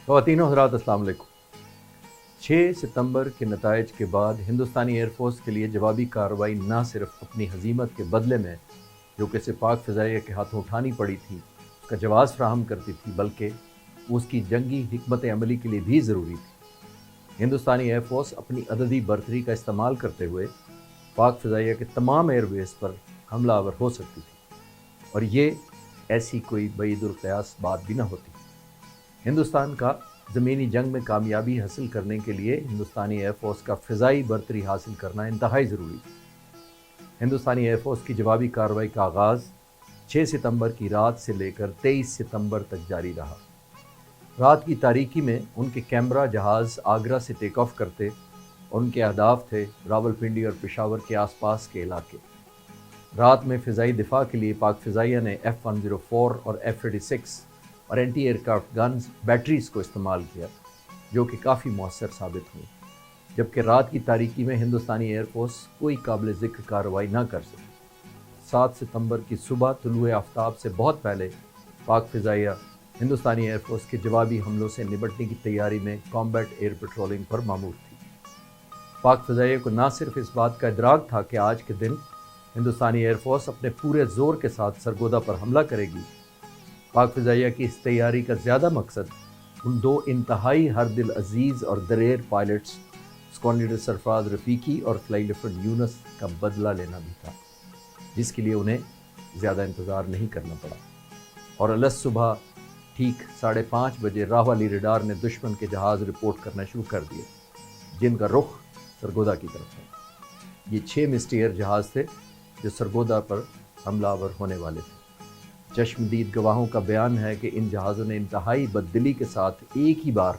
ख़वातीन व हज़रात, अस्सलाम वालेकुम। 6 सितंबर के नताइज के बाद हिंदुस्तानी एयरफोर्स के लिए जवाबी कार्रवाई न सिर्फ अपनी हज़ीमत के बदले में जो कि सिर्फ पाक फ़िज़ाइया के हाथों उठानी पड़ी थी उसका जवाब फ़राहम करती थी, बल्कि उसकी जंगी हिकमत अमली के लिए भी ज़रूरी थी। हिंदुस्तानी एयरफोर्स अपनी अददी बर्तरी का इस्तेमाल करते हुए पाक फ़िज़ाइया के तमाम एयरबेस पर हमलावर हो सकती थी, और ये ऐसी कोई बईदुल क़यास बात भी न होती। हिंदुस्तान का ज़मीनी जंग में कामयाबी हासिल करने के लिए हिंदुस्तानी एयरफोर्स का फ़िज़ाई बर्तरी हासिल करना इंतहाई ज़रूरी था। हिंदुस्तानी एयरफोर्स की जवाबी कार्रवाई का आगाज़ 6 सितंबर की रात से लेकर 23 सितंबर तक जारी रहा। रात की तारीकी में उनके कैमरा जहाज़ आगरा से टेक ऑफ करते और उनके अहदाफ थे रावलपिंडी और पेशावर के आसपास के इलाके। रात में फ़िज़ाई दिफा के लिए पाक फ़िज़ाइया ने F-104 और F-36 और एंटी एयरक्राफ्ट गन्स बैटरीज़ को इस्तेमाल किया, जो कि काफ़ी मौसर साबित हुई, जबकि रात की तारीकी में हिंदुस्तानी एयरफोर्स कोई काबिल ज़िक्र कार्रवाई न कर सकी। 7 सितंबर की सुबह तुलुए आफ्ताब से बहुत पहले पाक फ़िज़ाइया हिंदुस्तानी एयरफोर्स के जवाबी हमलों से निपटने की तैयारी में कॉम्बैट एयर पेट्रोलिंग पर मामूर थी। पाक फ़िज़ाइया को न सिर्फ इस बात का इदराक था कि आज के दिन हिंदुस्तानी एयरफोर्स अपने पूरे ज़ोर के साथ सरगोदा पर हमला करेगी, पाक फ़िज़ाइया की इस तैयारी का ज़्यादा मकसद उन दो इंतहाई हर दिल अजीज़ और दलेर pilots squadron leader Sarfaraz Rafiqui और फ्लाई लेफ्टिनेंट यूनुस का बदला लेना भी था, जिसके लिए उन्हें ज़्यादा इंतज़ार नहीं करना पड़ा। और अलस सुबह ठीक 5:30 बजे राह वाली रडार ने दुश्मन के जहाज़ रिपोर्ट करना शुरू कर दिए, जिनका रुख सरगोदा की तरफ था। ये 6 मिस्टियर जहाज़ थे जो सरगोदा पर हमलावर होने वाले थे। चश्मदीद गवाहों का बयान है कि इन जहाज़ों ने इंतहाई बददिली के साथ एक ही बार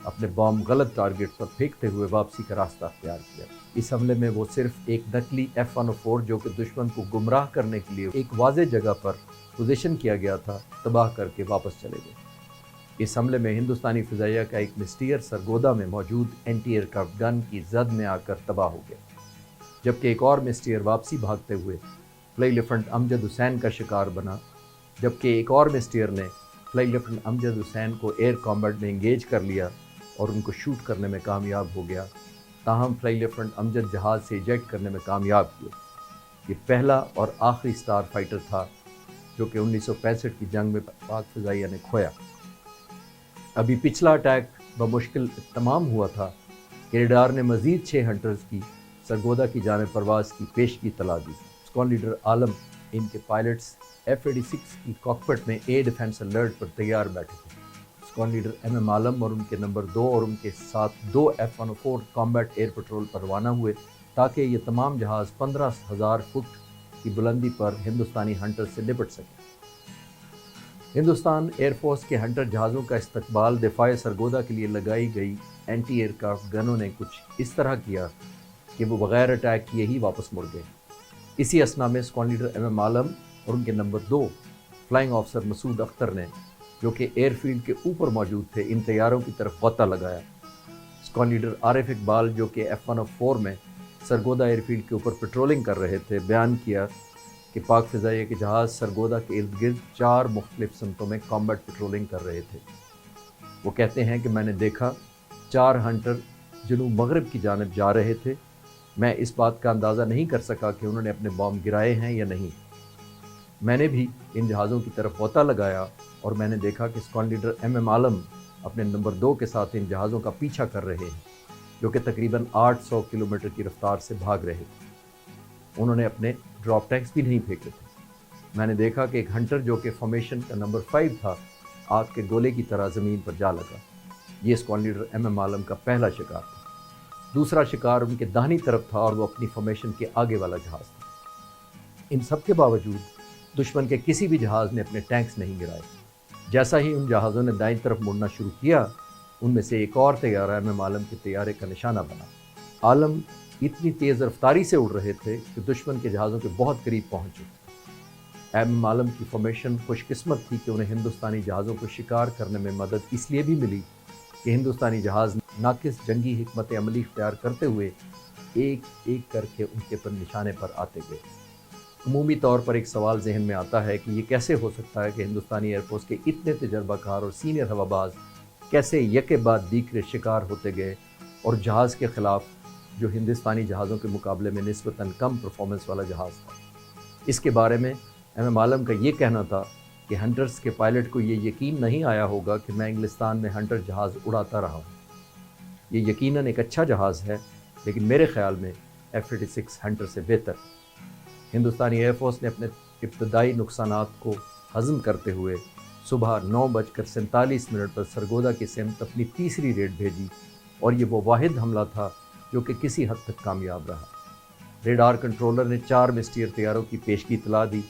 अपने बॉम्ब गलत टारगेट पर फेंकते हुए वापसी का रास्ता अख्तियार किया। इस हमले में वो सिर्फ एक नकली F-104 जो कि दुश्मन को गुमराह करने के लिए एक वाज़े जगह पर पोजीशन किया गया था, तबाह करके वापस चले गए। इस हमले में हिंदुस्तानी फ़िज़ाइया का एक मिस्टियर सरगोदा में मौजूद एंटी एयरक्राफ्ट गन की जद में आकर तबाह हो गया, जबकि एक और मिस्टियर वापसी भागते हुए फ्लाई लेफ्टिनेंट अमजद हुसैन का शिकार बना, जबकि एक और मिस्टियर ने फ्लाई लेफ्टिनेंट अमजद हुसैन को एयर कॉम्बैट में इंगेज कर लिया और उनको शूट करने में कामयाब हो गया। ताहम फ्लाई लेफ्टिनेंट अमजद जहाज़ से इजेक्ट करने में कामयाब हुए। ये पहला और आखिरी स्टार फाइटर था जो कि 1965 की जंग में पाक फ़िज़ाइया ने खोया। अभी पिछला अटैक बमुश्किल तमाम हुआ था कि रडार ने मज़ीद 6 हंटर्स की सरगोदा की जानिब परवाज़ की पेशगी तला दी। स्क्वाड्रन लीडर आलम इनके पायलट्स F-86 की कॉकपिट में एयर डिफेंस अलर्ट पर तैयार बैठे थे। स्क्वाड्रन लीडर MM आलम और उनके नंबर 2 और उनके साथ 2 F-104 कॉम्बैट एयर पेट्रोल पर रवाना हुए, ताकि ये तमाम जहाज़ 15,000 फुट की बुलंदी पर हिंदुस्तानी हंटर से निपट सकें। हिंदुस्तान एयरफोर्स के हंटर जहाज़ों का इस्तकबाल दिफाए सरगोदा के लिए लगाई गई एंटी एयरक्राफ्ट गनों ने कुछ इस तरह किया कि वो बग़ैर अटैक किए ही वापस मुड़ गए। इसी असना में स्क्वाड्रन लीडर MM आलम और उनके number 2 flying officer Masood Akhtar ने, जो कि एयरफील्ड के ऊपर मौजूद थे, इन तैयारों की तरफ गोता लगाया। स्क्वाड्रन लीडर आरिफ इकबाल, जो कि F-104 में सरगोदा एयरफील्ड के ऊपर पेट्रोलिंग कर रहे थे, बयान किया कि पाक फ़िज़ाइया के जहाज़ सरगोदा के इर्द गिर्द 4 मुख्तलिफ समतों में कॉम्बैट पेट्रोलिंग कर रहे थे। वो कहते हैं कि मैंने देखा 4 हंटर जनूब मगरब की जानिब जा रहे थे। मैं इस बात का अंदाज़ा नहीं कर सका कि उन्होंने अपने बॉम्ब गिराए हैं या नहीं। मैंने भी इन जहाज़ों की तरफ गोता लगाया और मैंने देखा कि स्क्वाड्रन लीडर MM आलम अपने नंबर 2 के साथ इन जहाज़ों का पीछा कर रहे हैं, जो कि तकरीबन 800 किलोमीटर की रफ्तार से भाग रहे थे। उन्होंने अपने ड्रॉप टैंक्स भी नहीं फेंके थे। मैंने देखा कि एक हंटर जो कि फॉर्मेशन का नंबर 5 था, आग के गोले की तरह ज़मीन पर जा लगा। ये स्क्वाड्रन लीडर MM आलम का पहला शिकार था। दूसरा शिकार उनके दाहिनी तरफ था और वो अपनी फॉर्मेशन के आगे वाला जहाज़ था। इन सब के बावजूद दुश्मन के किसी भी जहाज़ ने अपने टैंक्स नहीं गिराए। जैसा ही उन जहाज़ों ने दाईं तरफ मुड़ना शुरू किया, उनमें से एक और तैयारा MM आलम के तैयारे का निशाना बना। आलम इतनी तेज़ रफ्तारी से उड़ रहे थे कि दुश्मन के जहाज़ों के बहुत करीब पहुँच चुके। MM आलम की फॉर्मेशन खुशकिस्मत थी कि उन्हें हिंदुस्तानी जहाज़ों को शिकार करने में मदद इसलिए भी मिली कि हिंदुस्तानी जहाज़ नाकिस जंगी हिकमत अमली इख्तियार करते हुए एक एक करके उनके पर निशाने पर आते गए। अमूमी तौर पर एक सवाल जहन में आता है कि ये कैसे हो सकता है कि हिंदुस्तानी एयरफोर्स के इतने तजर्बाकार और सीनियर हवाबाज कैसे यके बाद दीगरे शिकार होते गए और जहाज़ के ख़िलाफ़ जो हिंदुस्तानी जहाज़ों के मुकाबले में निस्बतन कम परफॉर्मेंस वाला जहाज़ था। इसके बारे में एम आलम का ये कहना था कि हंटर्स के पायलट को ये यकीन नहीं आया होगा कि मैं इंग्लिस्तान में हंटर जहाज़ उड़ाता रहा हूँ। ये यकीनन एक अच्छा जहाज़ है, लेकिन मेरे ख़्याल में F-86 हंटर से बेहतर। हिंदुस्तानी एयरफोर्स ने अपने इब्तदाई नुकसानात को हज़म करते हुए सुबह 9:47 पर सरगोदा की सिमत अपनी तीसरी रेड भेजी, और ये वो वाहिद हमला था जो कि किसी हद तक कामयाब रहा। रेडार कंट्रोलर ने 4 मिस्टियर तैयारों की पेशगी इतला दी।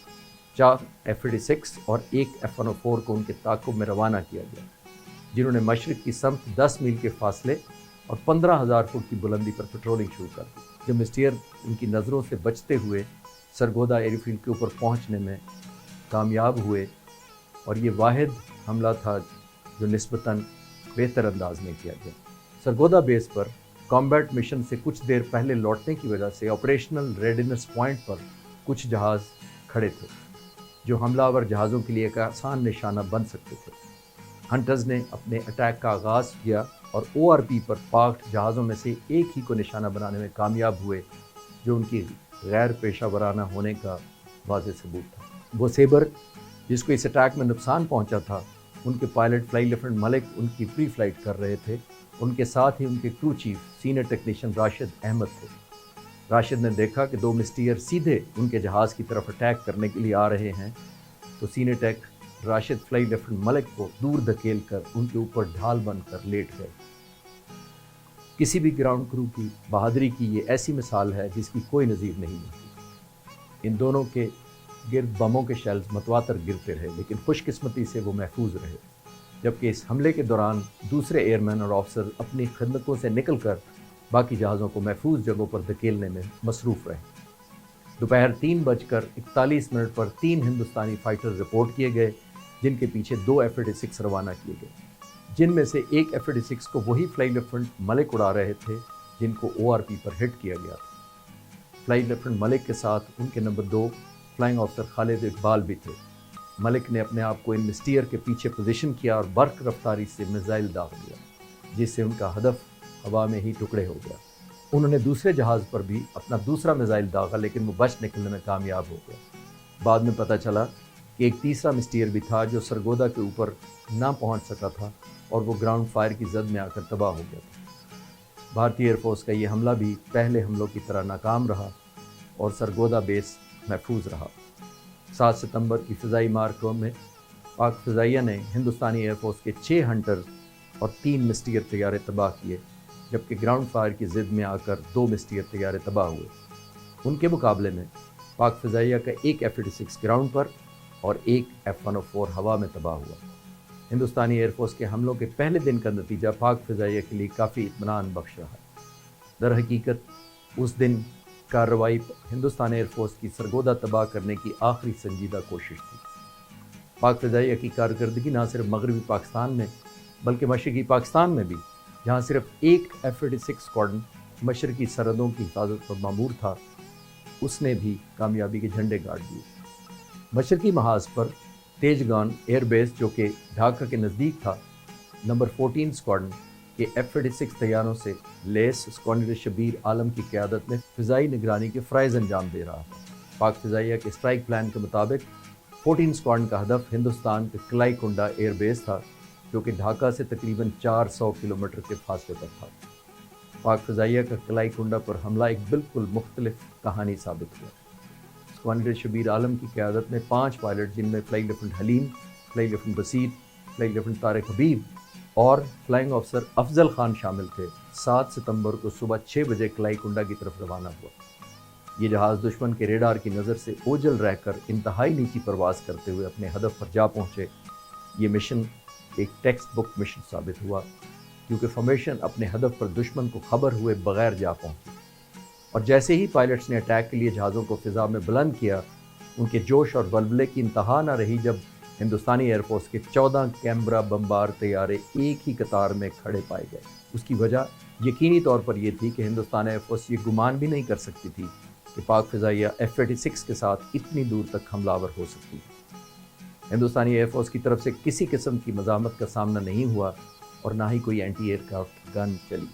4 F-86 और 1 F-104 को उनके ताक़ुब में रवाना किया गया, जिन्होंने मशरिक़ की समत 10 मील के फासले और 15,000 फुट की बुलंदी पर पेट्रोलिंग शुरू कर दी। जब मिस्टियर उनकी नज़रों से बचते हुए सरगोदा एयरफील्ड के ऊपर पहुंचने में कामयाब हुए, और ये वाहिद हमला था जो निस्बतन बेहतर अंदाज में किया गया। सरगोदा बेस पर कॉम्बैट मिशन से कुछ देर पहले लौटने की वजह से ऑपरेशनल रेडीनेस पॉइंट पर कुछ जहाज़ खड़े थे जो हमलावर जहाज़ों के लिए एक आसान निशाना बन सकते थे। हंटर्स ने अपने अटैक का आगाज़ किया और ORP पर पार्क्ड जहाज़ों में से एक ही को निशाना बनाने में कामयाब हुए, जो उनकी गैर पेशा वराना होने का वाज़ेह सबूत था। वो सेबर जिसको इस अटैक में नुकसान पहुंचा था, उनके पायलट फ्लाई लेफ्टिनेंट मलिक उनकी प्री फ्लाइट कर रहे थे। उनके साथ ही उनके crew chief senior technician Rashid Ahmed थे। राशिद ने देखा कि 2 मिस्टियर सीधे उनके जहाज़ की तरफ अटैक करने के लिए आ रहे हैं, तो senior tech Rashid flight lieutenant Malik को दूर धकेल कर उनके ऊपर ढाल बनकर लेट गए। किसी भी ग्राउंड क्रू की बहादुरी की ये ऐसी मिसाल है जिसकी कोई नज़ीर नहीं मिलती। इन दोनों के गिर्द बमों के शेल्स मतवातर गिरते रहे, लेकिन खुशकिस्मती से वो महफूज रहे, जबकि इस हमले के दौरान दूसरे एयरमैन और ऑफिसर अपनी खिदमतों से निकलकर बाकी जहाज़ों को महफूज जगहों पर धकेलने में मसरूफ़ रहे। दोपहर 3:41 पर 3 हिंदुस्तानी फाइटर रिपोर्ट किए गए, जिनके पीछे 2 F-86 रवाना किए गए, जिनमें से एक F-86 को वही फ्लाई लेफ्टिनेंट मलिक उड़ा रहे थे जिनको ORP पर हिट किया गया था। फ्लाई लेफ्टिनेंट मलिक के साथ उनके number 2 flying officer Khalid Iqbal भी थे। मलिक ने अपने आप को इन मिस्टियर के पीछे पोजीशन किया और बर्क रफ्तारी से मिसाइल दाग दिया, जिससे उनका हदफ हवा में ही टुकड़े हो गया। उन्होंने दूसरे जहाज़ पर भी अपना दूसरा मिसाइल दागा, लेकिन वो बच निकलने में कामयाब हो गया। बाद में पता चला कि एक तीसरा मिस्टियर भी था जो सरगोदा के ऊपर ना पहुंच सका था, और वो ग्राउंड फायर की जद में आकर तबाह हो गया था। भारतीय एयरफोर्स का ये हमला भी पहले हमलों की तरह नाकाम रहा और सरगोदा बेस महफूज रहा। 7 सितंबर की फ़िज़ाई मार्कों में पाक फ़िज़ाइया ने हिंदुस्तानी एयरफोर्स के 6 हंटर और 3 मिस्टियर तैयारे तबाह किए, जबकि ग्राउंड फायर की ज़िद में आकर 2 मिस्टियर तैयारे तबाह हुए। उनके मुकाबले में पाक फ़िज़ाइया का एक F-86 ग्राउंड पर और एक F-104 हवा में तबाह हुआ। हिंदुस्तानी एयरफोर्स के हमलों के पहले दिन का नतीजा पाक फ़िज़ाइया के लिए काफ़ी इत्मीनान बख्श रहा। दर हकीकत उस दिन कार्रवाई हिंदुस्तान एयरफोर्स की सरगोदा तबाह करने की आखिरी संजीदा कोशिश थी। पाक फ़िज़ाइया की कारकर्दगी न सिर्फ मगरबी पाकिस्तान में बल्कि मशरक़ी पाकिस्तान में भी, जहाँ सिर्फ एक F-86 स्क्वाड्रन मशरक़ी सरहदों की हिफाजत पर मामूर था, उसने भी कामयाबी के झंडे गाड़ दिए। मशरक़ी महाज पर तेजगान एयरबेस, जो कि ढाका के नज़दीक था, नंबर 14 स्क्वाड्रन के F-86 तैयारों से लेस स्क्वाड्रन शबीर आलम की क़यादत में फ़िज़ाई निगरानी के फ़राइज़ अंजाम दे रहा था। पाक फ़िज़ाइया के स्ट्राइक प्लान के मुताबिक 14 स्क्वाड्रन का हदफ हिंदुस्तान के कलाई कुंडा एयरबेस था, जो कि ढाका से तकरीबन 400 किलोमीटर के फासले पर था। पाक फ़िज़ाइया का कलाई कुंडा पर हमला एक बिल्कुल मुख्तलिफ कहानी साबित हुआ। स्क्वाड्रन शबीर आलम की क़यादत में 5 पायलट, जिनमें flight lieutenant Haleem, flight lieutenant Basir, flight lieutenant Tariq Habib और फ्लाइंग ऑफिसर अफजल खान शामिल थे, 7 सितंबर को सुबह 6 बजे कलाई कुंडा की तरफ रवाना हुआ। ये जहाज़ दुश्मन के रेडार की नज़र से ओझल रहकर इंतहाई नीची परवाज़ करते हुए अपने हदफ पर जा पहुँचे। ये मिशन एक टेक्स्ट बुक मिशन साबित हुआ, क्योंकि फॉर्मेशन अपने हदफ पर दुश्मन को खबर हुए बगैर जा पहुँची, और जैसे ही पायलट्स ने अटैक के लिए जहाज़ों को फ़िज़ा में बुलंद किया, उनके जोश और बलबले की इंतहा न रही जब हिंदुस्तानी एयरफोर्स के 14 कैमरा बमबार तैयारे एक ही कतार में खड़े पाए गए। उसकी वजह यकीनी तौर पर यह थी कि हिंदुस्तान एयरफोर्स ये गुमान भी नहीं कर सकती थी कि पाक फ़िज़ाइया F-86 के साथ इतनी दूर तक हमलावर हो सकती है। हिंदुस्तानी एयरफोर्स की तरफ से किसी किस्म की मज़ामत का सामना नहीं हुआ, اور نہ ہی کوئی اینٹی ایئر کرافٹ گن چلی۔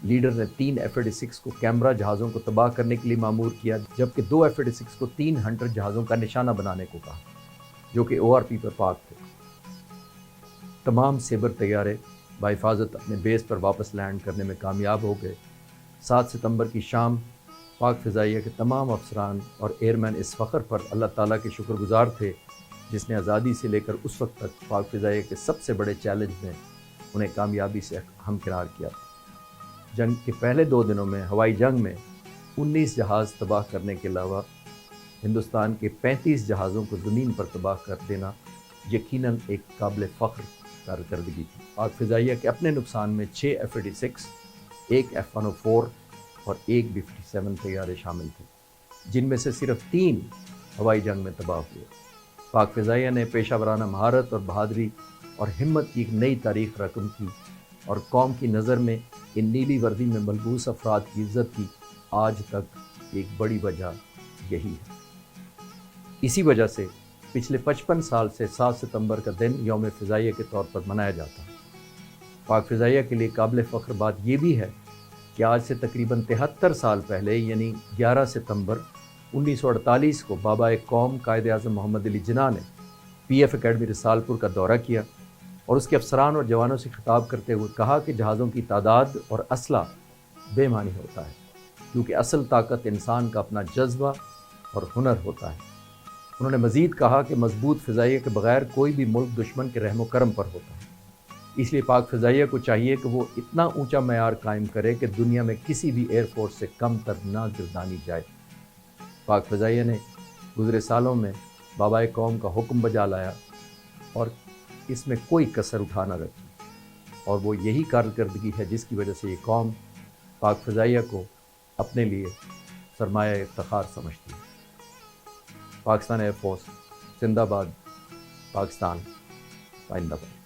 لیڈر نے 3 F-86 کو کیمرہ جہازوں کو تباہ کرنے کے لیے مامور کیا، جبکہ 2 F-86 کو 3 ہنٹر جہازوں کا نشانہ بنانے کو کہا، جو کہ ORP پر پارک تھے۔ تمام سیبر طیارے بحفاظت اپنے بیس پر واپس لینڈ کرنے میں کامیاب ہو گئے۔ 7 ستمبر کی شام پاک فضائیہ کے تمام افسران اور ایئرمین اس فخر پر اللہ تعالیٰ کے شکر گزار تھے جس نے آزادی سے لے کر اس وقت تک پاک فضائیہ کے سب سے بڑے چیلنج میں انہیں کامیابی سے ہمکنار کیا۔ جنگ کے پہلے 2 دنوں میں ہوائی جنگ میں 19 جہاز تباہ کرنے کے علاوہ ہندوستان کے 35 جہازوں کو زمین پر تباہ کر دینا یقیناً ایک قابل فخر کارکردگی تھی۔ پاک فضائیہ کے اپنے نقصان میں 6 F-86، 1 F-104 اور 1 B-57 طیارے شامل تھے، جن میں سے صرف 3 ہوائی جنگ میں تباہ ہوئے۔ پاک فضائیہ نے پیشہ ورانہ مہارت اور بہادری اور ہمت کی ایک نئی تاریخ رقم کی، اور قوم کی نظر میں ان نیلی وردی میں ملبوس افراد کی عزت کی آج تک ایک بڑی وجہ یہی ہے۔ اسی وجہ سے پچھلے 55 سال سے 7 ستمبر کا دن یوم فضائیہ کے طور پر منایا جاتا ہے۔ پاک فضائیہ کے لیے قابل فخر بات یہ بھی ہے کہ آج سے تقریباً 73 سال پہلے یعنی 11 ستمبر 1948 کو بابا قوم قائد اعظم محمد علی جناح نے PF اکیڈمی رسالپور کا دورہ کیا اور اس کے افسران اور جوانوں سے خطاب کرتے ہوئے کہا کہ جہازوں کی تعداد اور اسلحہ بے معنی ہوتا ہے، کیونکہ اصل طاقت انسان کا اپنا جذبہ اور ہنر ہوتا ہے۔ انہوں نے مزید کہا کہ مضبوط فضائیہ کے بغیر کوئی بھی ملک دشمن کے رحم و کرم پر ہوتا ہے، اس لیے پاک فضائیہ کو چاہیے کہ وہ اتنا اونچا معیار قائم کرے کہ دنیا میں کسی بھی ایئر فورس سے کم تر نہ گردانی جائے۔ پاک فضائیہ نے گزرے سالوں میں بابا قوم کا حکم بجا لایا اور اس میں کوئی کسر اٹھا نہ رکھی، اور وہ یہی کارکردگی ہے جس کی وجہ سے یہ قوم پاک فضائیہ کو اپنے لیے سرمایہ افتخار سمجھتی ہے۔ پاکستان ایئر فورس زندہ باد، پاکستان پائندہ باد۔